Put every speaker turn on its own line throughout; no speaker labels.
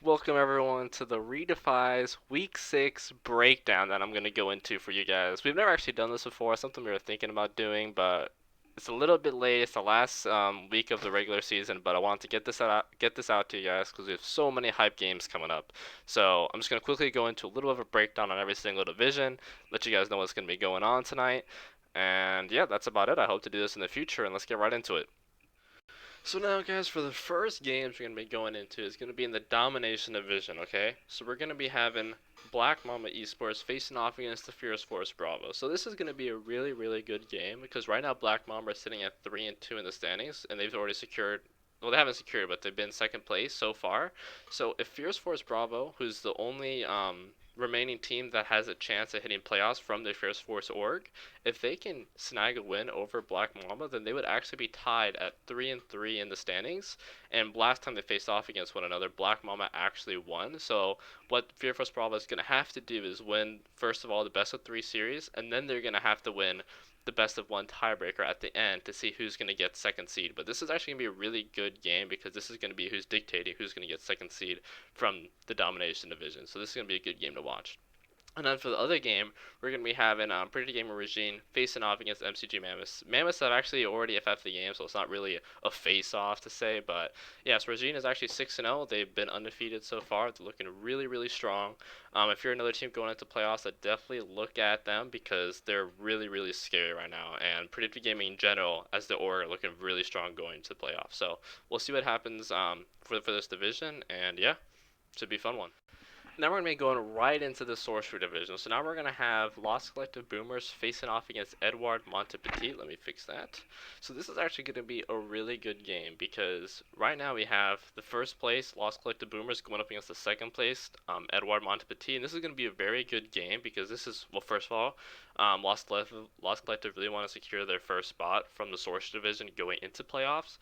Welcome everyone to the ReDefy's Week 6 breakdown that I'm going to go into for you guys. We've never actually done this before, something we were thinking about doing, but it's a little bit late. It's the last week of the regular season, but I wanted to get this out to you guys because we have so many hype games coming up. So I'm just going to quickly go into a little bit of a breakdown on every single division, let you guys know what's going to be going on tonight. And yeah, that's about it. I hope to do this in the future, and let's get right into it. So now, guys, for the first games we're gonna be going into is gonna be in the Domination division. Okay, so we're gonna be having Black Mamba Esports facing off against the Fierce Force Bravo. So this is gonna be a really, really good game because right now Black Mamba is sitting at 3-2 in the standings, and they've already secured. Well, they haven't secured, but they've been second place so far. So if Fierce Force Bravo, who's the only remaining team that has a chance at hitting playoffs from the Fierce Force org, if they can snag a win over Black Mamba, then they would actually be tied at 3-3 in the standings. And last time they faced off against one another, Black Mamba actually won. So what Fear Force Bravo is going to have to do is win first of all the best of three series, and then they're going to have to win the best of one tiebreaker at the end to see who's going to get second seed. But this is actually going to be a really good game because this is going to be who's dictating who's going to get second seed from the Domination division. So this is going to be a good game to watch. And then for the other game, we're going to be having Pretty Gamer Regime facing off against MCG Mammoths. Mammoths have actually already FF'd the game, so it's not really a face-off to say. But yes, Regime is actually 6-0. They've been undefeated so far. They're looking really, really strong. If you're another team going into playoffs, I'd definitely look at them because they're really, really scary right now. And Predictive Gaming in general, as the org, are looking really strong going into the playoffs. So we'll see what happens for this division. And yeah, should be a fun one. Now we're going to be going right into the Sorcerer division. So now we're going to have Lost Collective Boomers facing off against Edouard Montpetit. Let me fix that. So this is actually going to be a really good game because right now we have the first place, Lost Collective Boomers, going up against the second place, Edouard Montpetit. And this is going to be a very good game because this is, well, first of all, Lost Collective really want to secure their first spot from the Sorcerer division going into playoffs.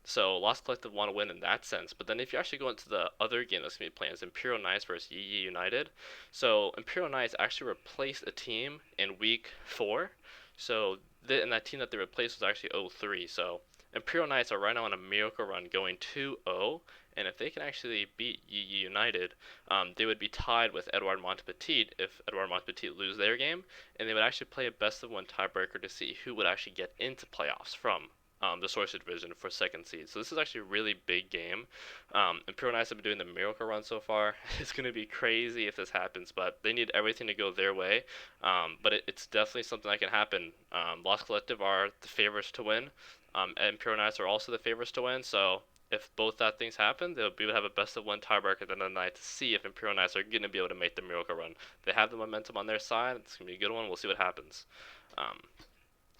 So Lost Collective want to win in that sense. But then if you actually go into the other game that's going to be playing, is Imperial Knights versus Yi United. So Imperial Knights actually replaced a team in week 4. So and that team that they replaced was actually 0-3. So Imperial Knights are right now on a miracle run going 2-0. And if they can actually beat Yi United, they would be tied with Edouard Montpetit if Edouard Montpetit lose their game, and they would actually play a best of one tiebreaker to see who would actually get into playoffs from the Sorcerer division for second seed. So this is actually a really big game. Imperial Knights have been doing the miracle run so far. It's going to be crazy if this happens, but they need everything to go their way. But it's definitely something that can happen. Lost Collective are the favorites to win. And Imperial Knights are also the favorites to win. So if both that things happen, they'll be able to have a best of one tiebreaker at the end of the night to see if Imperial Knights are going to be able to make the miracle run. They have the momentum on their side. It's going to be a good one. We'll see what happens. Um,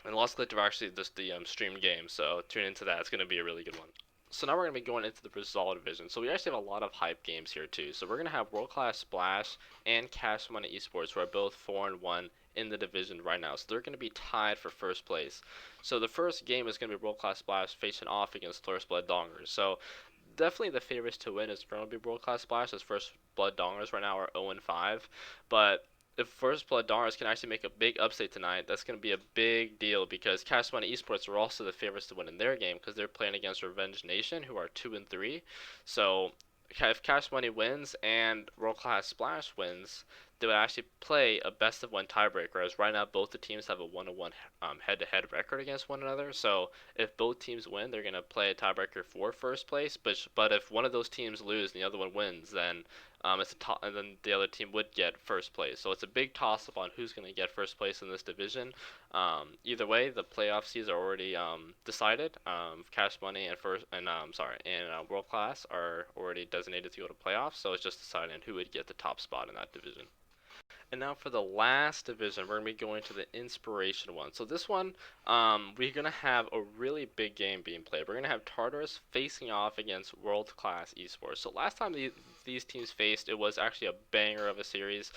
and Lost Collective are actually just the streamed game, so tune into that. It's going to be a really good one. So now we're going to be going into the Brazil division. So we actually have a lot of hype games here too. So we're going to have World Class Splash and Cash Money Esports, who are both 4-1 in the division right now. So they're going to be tied for first place. So the first game is going to be World Class Splash facing off against First Blood Dongers. So definitely the favorites to win is going to be World Class Splash, as First Blood Dongers right now are 0-5. But if First Blood Dongers can actually make a big upset tonight, that's going to be a big deal because Cash Money Esports are also the favorites to win in their game because they're playing against Revenge Nation, who are 2-3. So if Cash Money wins and World Class Splash wins, they would actually play a best of one tiebreaker. As right now, both the teams have a 1-1 head-to-head record against one another. So if both teams win, they're going to play a tiebreaker for first place. But if one of those teams lose and the other one wins, then and then the other team would get first place. So it's a big toss-up on who's going to get first place in this division. Either way, the playoff seeds are already decided. Cash Money and World Class are already designated to go to playoffs. So it's just deciding who would get the top spot in that division. And now for the last division, we're going to be going to the Inspiration one. So this one, we're going to have a really big game being played. We're going to have Tartarus facing off against World Class Esports. So last time these teams faced, it was actually a banger of a series.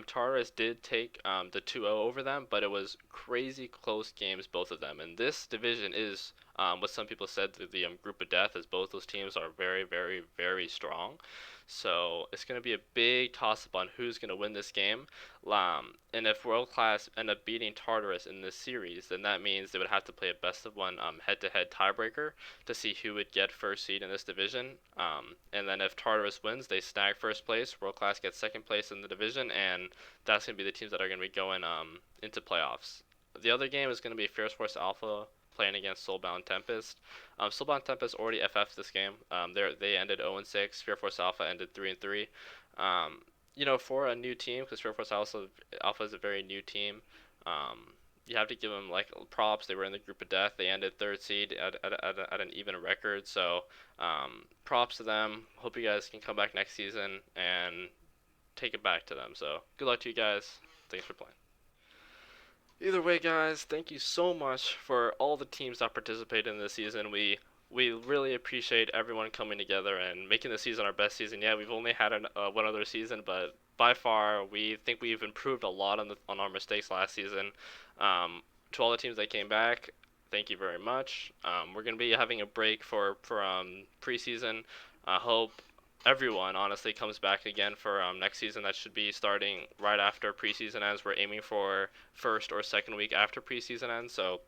Tartarus did take the 2-0 over them, but it was crazy close games, both of them. And this division is What some people said the group of death is both those teams are very, very, very strong. So it's going to be a big toss up on who's going to win this game. And if World Class end up beating Tartarus in this series, then that means they would have to play a best of one head-to-head tiebreaker to see who would get first seed in this division. And then if Tartarus wins, they snag first place. World Class gets second place in the division, and that's going to be the teams that are going to be going into playoffs. The other game is going to be Fierce Force Alpha playing against Soulbound Tempest. Soulbound Tempest already FF'd this game. They ended 0-6. Fear Force Alpha ended 3-3. Um, for a new team, because Fear Force Alpha is a very new team, you have to give them like props. They were in the group of death. They ended third seed at an even record. So props to them. Hope you guys can come back next season and take it back to them. So good luck to you guys. Thanks for playing. Either way, guys, thank you so much for all the teams that participated in this season. We really appreciate everyone coming together and making this season our best season. Yeah, we've only had one other season, but by far we think we've improved a lot on our mistakes last season. To all the teams that came back, thank you very much. We're gonna be having a break for preseason. I hope everyone honestly comes back again for next season. That should be starting right after preseason ends. We're aiming for first or second week after preseason ends. So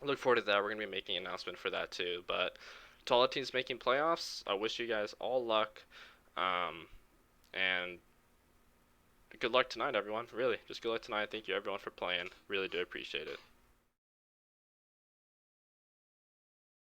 look forward to that. We're gonna be making an announcement for that too. But to all the teams making playoffs, I wish you guys all luck. Um, and good luck tonight, everyone. Really, just good luck tonight. Thank you everyone for playing. Really do appreciate it.